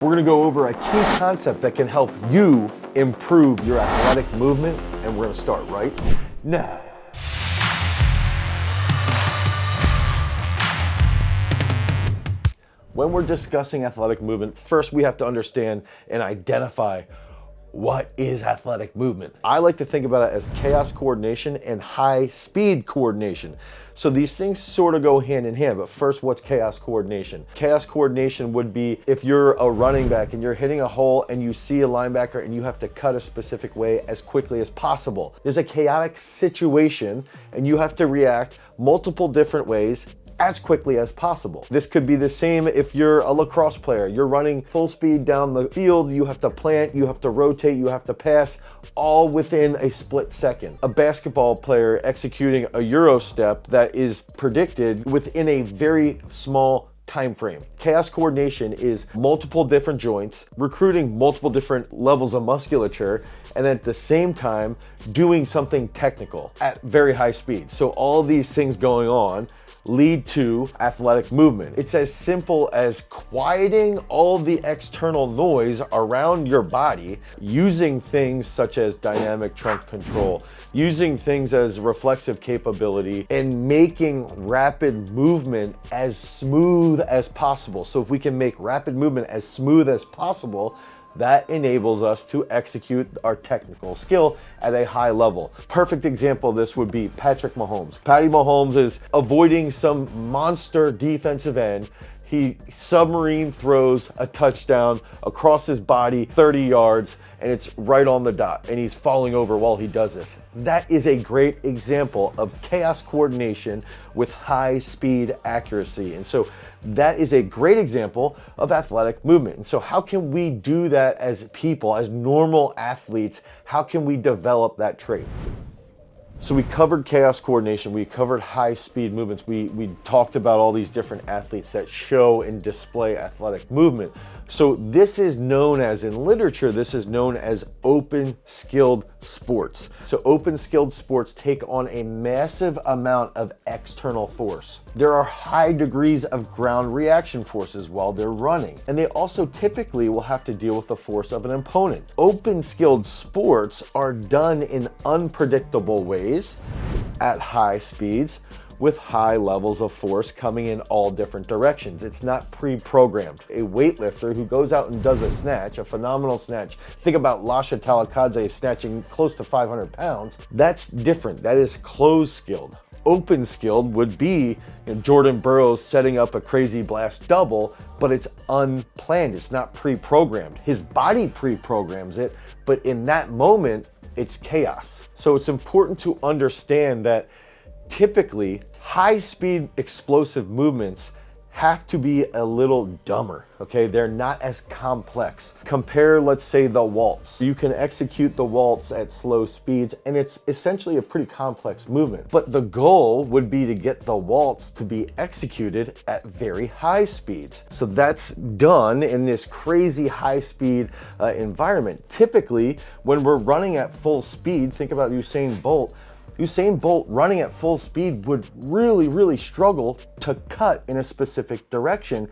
We're going to go over a key concept that can help you improve your athletic movement, and we're going to start right now. When we're discussing athletic movement, first we have to understand and identify what is athletic movement. I like to think about it as chaos coordination and high speed coordination. So these things sort of go hand in hand, but first, what's chaos coordination? Chaos coordination would be if you're a running back and you're hitting a hole and you see a linebacker and you have to cut a specific way as quickly as possible. There's a chaotic situation and you have to react multiple different ways as quickly as possible. This could be the same if you're a lacrosse player. You're running full speed down the field, you have to plant, you have to rotate, you have to pass, all within a split second. A basketball player executing a Euro step that is predicted within a very small time frame. Chaos coordination is multiple different joints, recruiting multiple different levels of musculature, and at the same time doing something technical at very high speed. So all these things going on lead to athletic movement. It's as simple as quieting all the external noise around your body, using things such as dynamic trunk control, using things as reflexive capability, and making rapid movement as smooth as possible. So if we can make rapid movement as smooth as possible, that enables us to execute our technical skill at a high level. Perfect example of this would be Patrick Mahomes. Patty Mahomes is avoiding some monster defensive end. He submarine throws a touchdown across his body 30 yards, and it's right on the dot, and he's falling over while he does this. That is a great example of chaos coordination with high speed accuracy. And so that is a great example of athletic movement. And so how can we do that as people, as normal athletes? How can we develop that trait? So we covered chaos coordination, we covered high speed movements, we talked about all these different athletes that show and display athletic movement. So this is known as, in literature, this is known as open skilled sports. So open skilled sports take on a massive amount of external force. There are high degrees of ground reaction forces while they're running, and they also typically will have to deal with the force of an opponent. Open skilled sports are done in unpredictable ways at high speeds, with high levels of force coming in all different directions. It's not pre-programmed. A weightlifter who goes out and does a snatch, a phenomenal snatch, think about Lasha Talakadze snatching close to 500 pounds, that's different. That is closed skilled. Open skilled would be Jordan Burroughs setting up a crazy blast double, but it's unplanned. It's not pre-programmed. His body pre-programs it, but in that moment, it's chaos. So it's important to understand that typically, high-speed explosive movements have to be a little dumber, okay? They're not as complex. Compare, let's say, the waltz. You can execute the waltz at slow speeds, and it's essentially a pretty complex movement. But the goal would be to get the waltz to be executed at very high speeds. So that's done in this crazy high-speed environment. Typically, when we're running at full speed, think about Usain Bolt. Usain Bolt running at full speed would really struggle to cut in a specific direction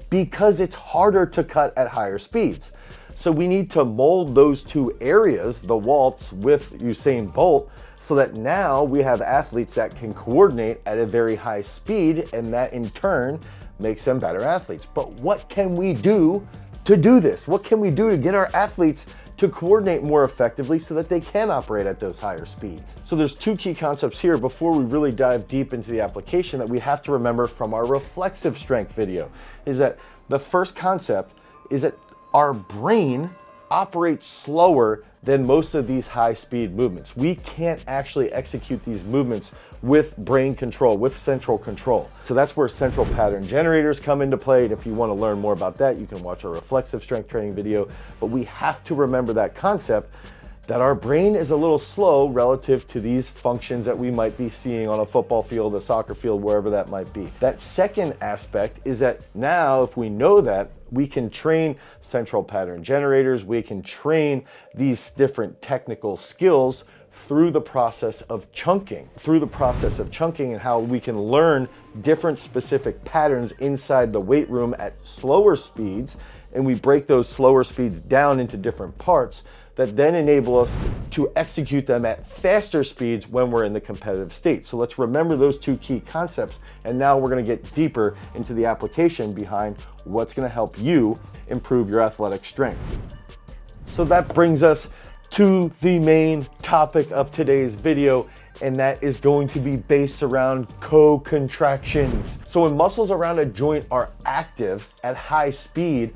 because it's harder to cut at higher speeds. So we need to mold those two areas, the waltz with Usain Bolt, so that now we have athletes that can coordinate at a very high speed, and that in turn makes them better athletes. But what can we do to do this? What can we do to get our athletes to coordinate more effectively so that they can operate at those higher speeds? So there's two key concepts here before we really dive deep into the application that we have to remember from our reflexive strength video. Is that the first concept is that our brain operates slower than most of these high speed movements. We can't actually execute these movements with brain control, with central control. So that's where central pattern generators come into play. And if you want to learn more about that, you can watch our reflexive strength training video. But we have to remember that concept that our brain is a little slow relative to these functions that we might be seeing on a football field, a soccer field, wherever that might be. That second aspect is that now, if we know that, we can train central pattern generators, we can train these different technical skills through the process of chunking, and how we can learn different specific patterns inside the weight room at slower speeds and we break those slower speeds down into different parts that then enable us to execute them at faster speeds when we're in the competitive state. So let's remember those two key concepts, and now we're gonna get deeper into the application behind what's gonna help you improve your athletic strength. So that brings us to the main topic of today's video, and that is going to be based around co-contractions. So when muscles around a joint are active at high speed,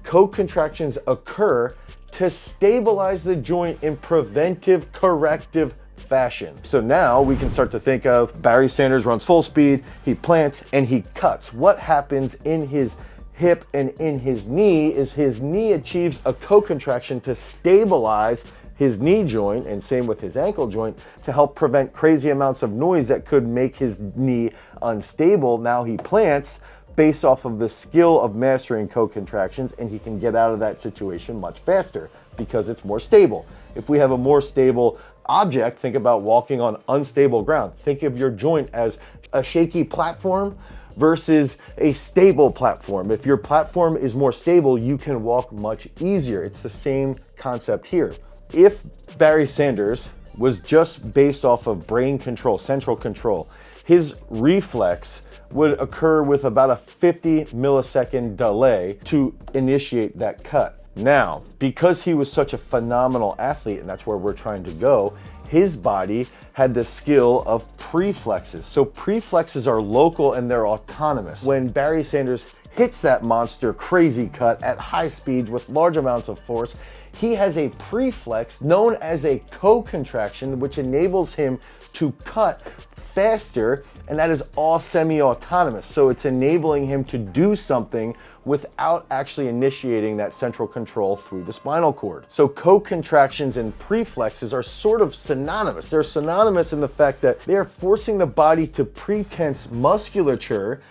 co-contractions occur to stabilize the joint in preventive corrective fashion. So now we can start to think of Barry Sanders runs full speed, he plants and he cuts. What happens in his hip and in his knee is his knee achieves a co-contraction to stabilize his knee joint, and same with his ankle joint, to help prevent crazy amounts of noise that could make his knee unstable. Now he plants based off of the skill of mastering co-contractions, and he can get out of that situation much faster because it's more stable. If we have a more stable object, think about walking on unstable ground. Think of your joint as a shaky platform versus a stable platform. If your platform is more stable, you can walk much easier. It's the same concept here. If Barry Sanders was just based off of brain control, central control, his reflex would occur with about a 50 millisecond delay to initiate that cut. Now, because he was such a phenomenal athlete, and that's where we're trying to go, his body had the skill of preflexes. So preflexes are local and they're autonomous. When Barry Sanders hits that monster crazy cut at high speeds with large amounts of force, he has a preflex known as a co-contraction, which enables him to cut faster, and that is all semi-autonomous. So it's enabling him to do something without actually initiating that central control through the spinal cord. So co-contractions and preflexes are sort of synonymous. They're synonymous in the fact that they are forcing the body to pre-tense musculature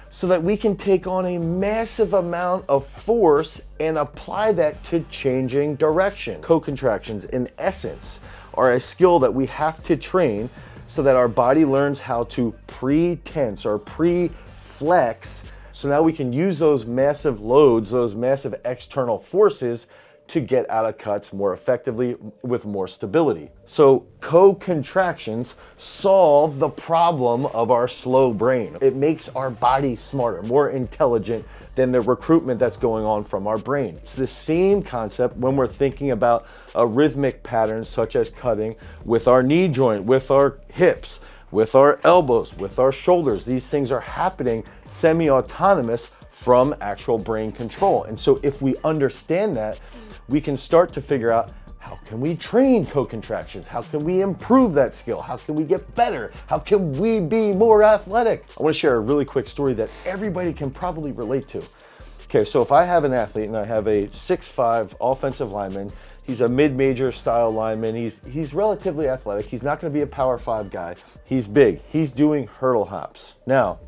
so that we can take on a massive amount of force and apply that to changing direction. Co-contractions, in essence, are a skill that we have to train so that our body learns how to pre-tense or pre-flex. So now we can use those massive loads, those massive external forces to get out of cuts more effectively with more stability. So co-contractions solve the problem of our slow brain. It makes our body smarter, more intelligent than the recruitment that's going on from our brain. It's the same concept when we're thinking about a rhythmic pattern such as cutting with our knee joint, with our hips, with our elbows, with our shoulders. These things are happening semi-autonomous from actual brain control. And so if we understand that, we can start to figure out, how can we train co-contractions? How can we improve that skill? How can we get better? How can we be more athletic? I want to share a really quick story that everybody can probably relate to. Okay, so if I have an athlete and I have a 6'5" offensive lineman, he's a mid-major style lineman, he's relatively athletic, he's not going to be a power 5 guy, he's big, he's doing hurdle hops. Now,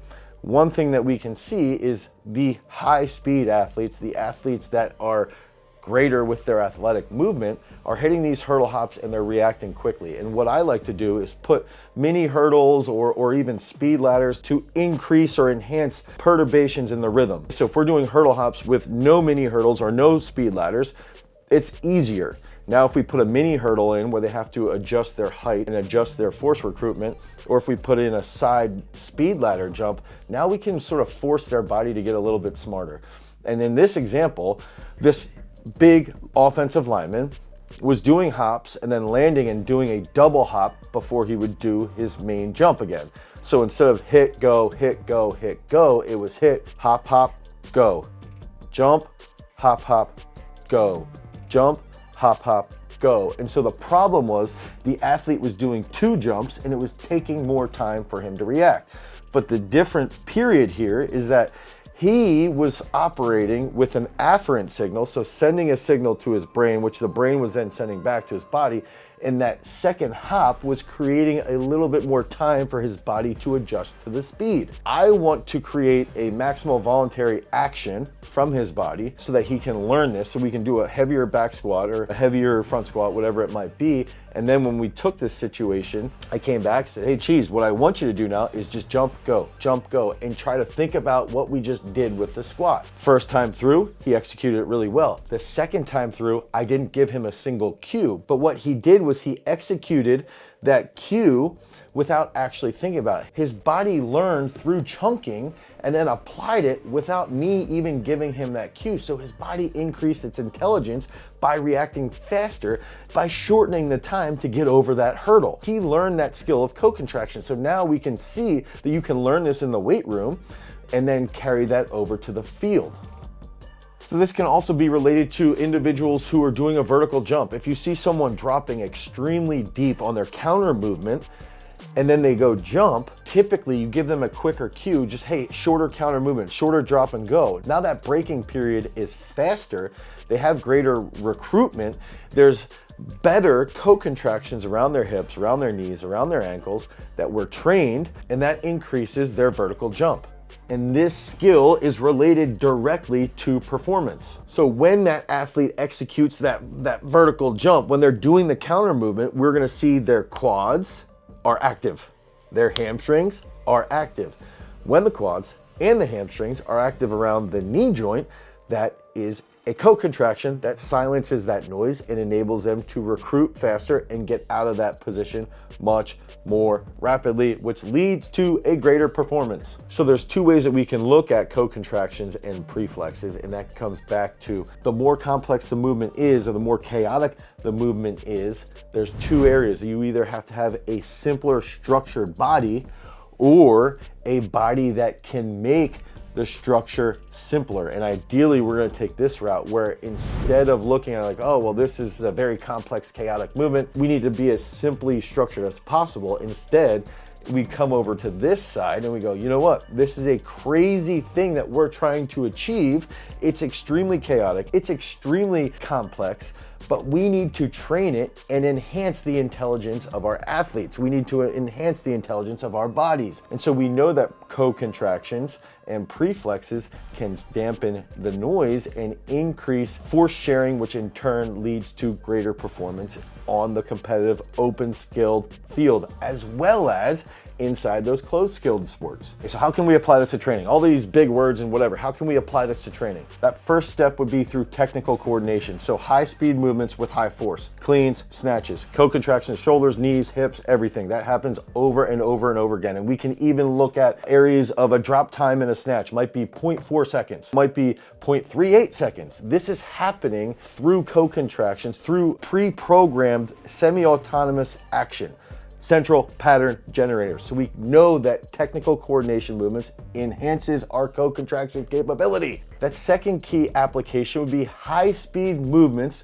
one thing that we can see is the high speed athletes, the athletes that are greater with their athletic movement, are hitting these hurdle hops and they're reacting quickly. And what I like to do is put mini hurdles or even speed ladders to increase or enhance perturbations in the rhythm. So if we're doing hurdle hops with no mini hurdles or no speed ladders, it's easier. Now if we put a mini hurdle in where they have to adjust their height and adjust their force recruitment, or if we put in a side speed ladder jump, now we can sort of force their body to get a little bit smarter. And in this example, this big offensive lineman was doing hops and then landing and doing a double hop before he would do his main jump again. So instead of hit, go, hit, go, hit, go, it was hit, hop, hop, go, jump, hop, hop, go, jump, hop, hop, go. And so the problem was the athlete was doing 2 jumps and it was taking more time for him to react. But the different period here is that he was operating with an afferent signal, so sending a signal to his brain, which the brain was then sending back to his body, And that second hop was creating a little bit more time for his body to adjust to the speed. I want to create a maximal voluntary action from his body so that he can learn this, so we can do a heavier back squat or a heavier front squat, whatever it might be. And then when we took this situation, I came back and said, hey, Cheese, what I want you to do now is just jump, go, and try to think about what we just did with the squat. First time through, he executed it really well. The second time through, I didn't give him a single cue, but what he did was he executed that cue without actually thinking about it. His body learned through chunking and then applied it without me even giving him that cue. So his body increased its intelligence by reacting faster, by shortening the time to get over that hurdle. He learned that skill of co-contraction. So now we can see that you can learn this in the weight room and then carry that over to the field. So this can also be related to individuals who are doing a vertical jump. If you see someone dropping extremely deep on their counter movement, and then they go jump, typically you give them a quicker cue, just, hey, shorter counter movement, shorter drop and go. Now that braking period is faster, they have greater recruitment, there's better co-contractions around their hips, around their knees, around their ankles that were trained, and that increases their vertical jump. And this skill is related directly to performance. So when that athlete executes that vertical jump, when they're doing the counter movement, we're gonna see their quads are active. Their hamstrings are active. When the quads and the hamstrings are active around the knee joint, that is a co-contraction that silences that noise and enables them to recruit faster and get out of that position much more rapidly, which leads to a greater performance. So there's two ways that we can look at co-contractions and preflexes, and that comes back to the more complex the movement is or the more chaotic the movement is, there's two areas. You either have to have a simpler structured body or a body that can make the structure simpler. And ideally we're going to take this route where instead of looking at like, oh, well, this is a very complex, chaotic movement, we need to be as simply structured as possible. Instead, we come over to this side and we go, you know what? This is a crazy thing that we're trying to achieve. It's extremely chaotic. It's extremely complex, but we need to train it and enhance the intelligence of our athletes. We need to enhance the intelligence of our bodies. And so we know that co-contractions and preflexes can dampen the noise and increase force sharing, which in turn leads to greater performance on the competitive open skilled field, as well as inside those closed skilled sports. Okay, so how can we apply this to training? All these big words and whatever, how can we apply this to training? That first step would be through technical coordination. So high speed movements with high force, cleans, snatches, co-contractions, shoulders, knees, hips, everything. That happens over and over and over again. And we can even look at areas of a drop time in a snatch, might be 0.4 seconds, might be 0.38 seconds. This is happening through co-contractions, through pre-programmed semi-autonomous action. Central pattern generators. So we know that technical coordination movements enhances our co-contraction capability. That second key application would be high speed movements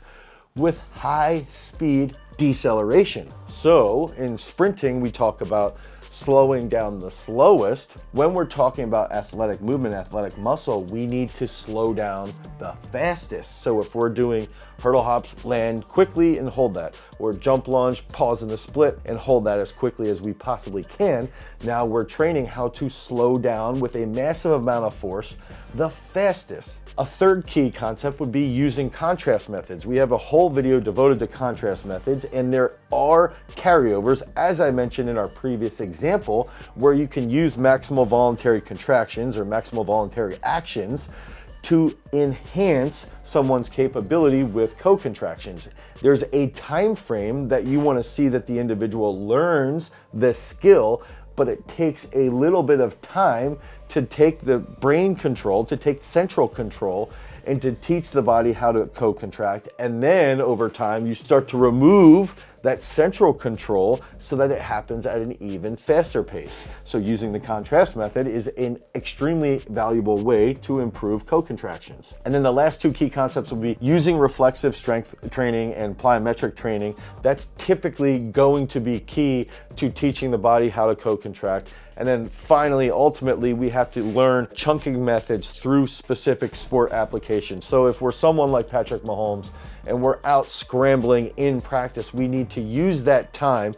with high speed deceleration. So in sprinting, we talk about slowing down the slowest. When we're talking about athletic movement, athletic muscle, we need to slow down the fastest. So if we're doing hurdle hops, land quickly and hold that, or jump lunge, pause in the split and hold that as quickly as we possibly can. Now we're training how to slow down with a massive amount of force the fastest. A third key concept would be using contrast methods. We have a whole video devoted to contrast methods, and there are carryovers, as I mentioned in our previous example, where you can use maximal voluntary contractions or maximal voluntary actions to enhance someone's capability with co-contractions. There's a time frame that you want to see that the individual learns the skill, but it takes a little bit of time to take the brain control, to take central control, and to teach the body how to co-contract. And then over time, you start to remove that central control so that it happens at an even faster pace. So using the contrast method is an extremely valuable way to improve co-contractions. And then the last two key concepts will be using reflexive strength training and plyometric training. That's typically going to be key to teaching the body how to co-contract. And then finally, ultimately, we have to learn chunking methods through specific sport applications. So if we're someone like Patrick Mahomes and we're out scrambling in practice, we need to use that time,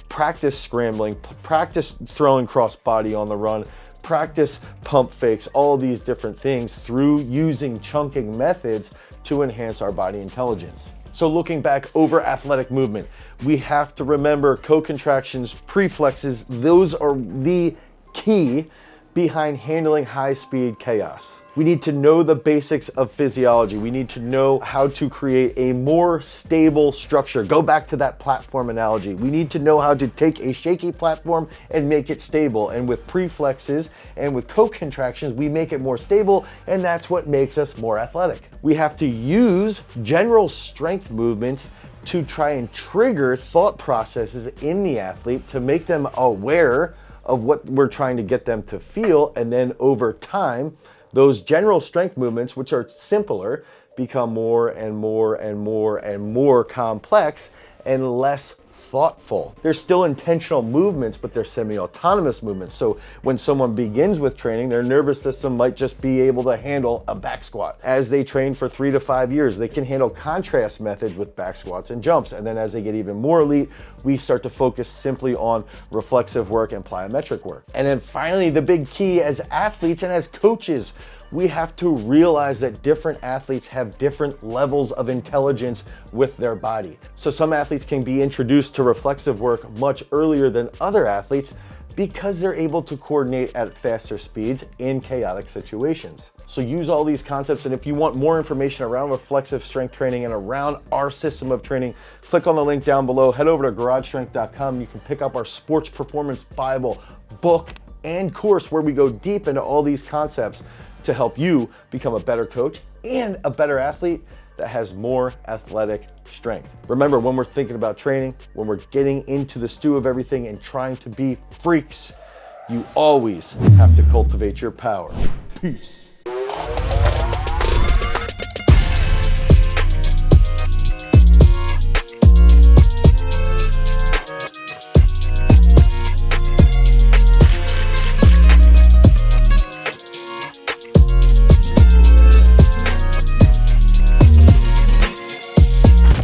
practice scrambling, practice throwing cross body on the run, practice pump fakes, all these different things through using chunking methods to enhance our body intelligence. So looking back over athletic movement, we have to remember co-contractions, preflexes, those are the key behind handling high-speed chaos. We need to know the basics of physiology. We need to know how to create a more stable structure. Go back to that platform analogy. We need to know how to take a shaky platform and make it stable. And with preflexes and with co-contractions, we make it more stable, and that's what makes us more athletic. We have to use general strength movements to try and trigger thought processes in the athlete to make them aware of what we're trying to get them to feel, and then over time, those general strength movements, which are simpler, become more and more and more and more complex and less thoughtful. They're still intentional movements, but they're semi-autonomous movements. So when someone begins with training, their nervous system might just be able to handle a back squat. As they train for 3 to 5 years, they can handle contrast methods with back squats and jumps. And then as they get even more elite, we start to focus simply on reflexive work and plyometric work. And then finally, the big key as athletes and as coaches, we have to realize that different athletes have different levels of intelligence with their body. So some athletes can be introduced to reflexive work much earlier than other athletes because they're able to coordinate at faster speeds in chaotic situations. So use all these concepts, and if you want more information around reflexive strength training and around our system of training, click on the link down below, head over to garagestrength.com. You can pick up our Sports Performance Bible, book, and course where we go deep into all these concepts to help you become a better coach and a better athlete that has more athletic strength. Remember, when we're thinking about training, when we're getting into the stew of everything and trying to be freaks, you always have to cultivate your power. Peace.